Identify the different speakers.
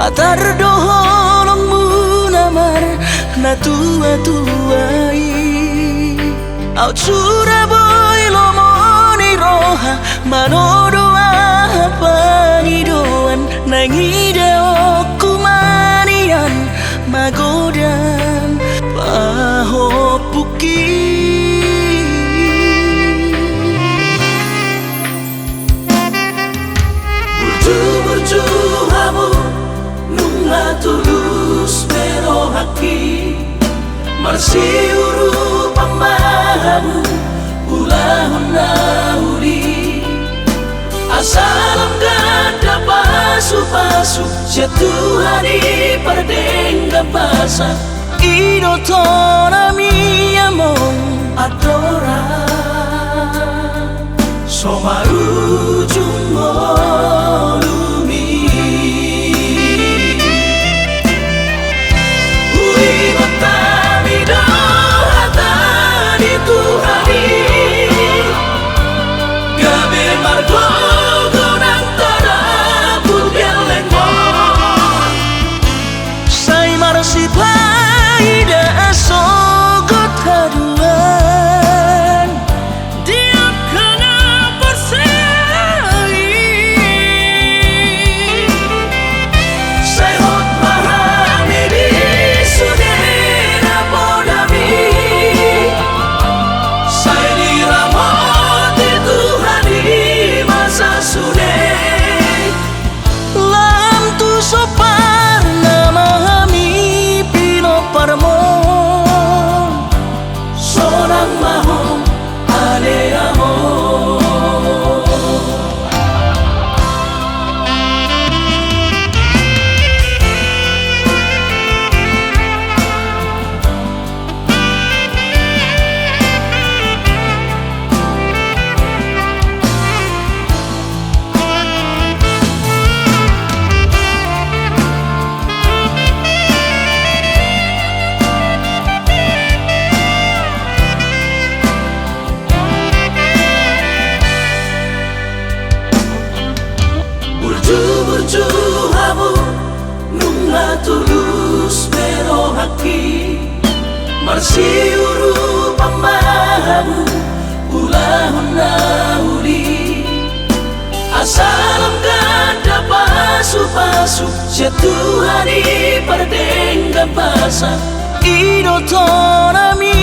Speaker 1: Matar doholong munamar na tua-tuai Au cura boy lomoni roha manodoa panidoan nangideo kumanian magodan pahopuki Burju-burju hamu nunga tulus merohaki marsiuru pamahamu ulahun nauli asalam ganda pasu-pasu jatuhani perdengga basa idotona mi among adora somaru jumolumi ui matami dohatani Tuhani gabe margo gonang tarapul bialengon say marsipai da sogot haduan diam kana persai say hot mahami di sudena podami say diramoti Tuhani masa sude lam tu sopar namahami pino parmo sonang mahong ale amor Burju-burju hamu nunga tulus merohaki marsiuru pamahamu ulahun nauli asalam ganda pasu-pasu jatuhani perdengga basa idotona mi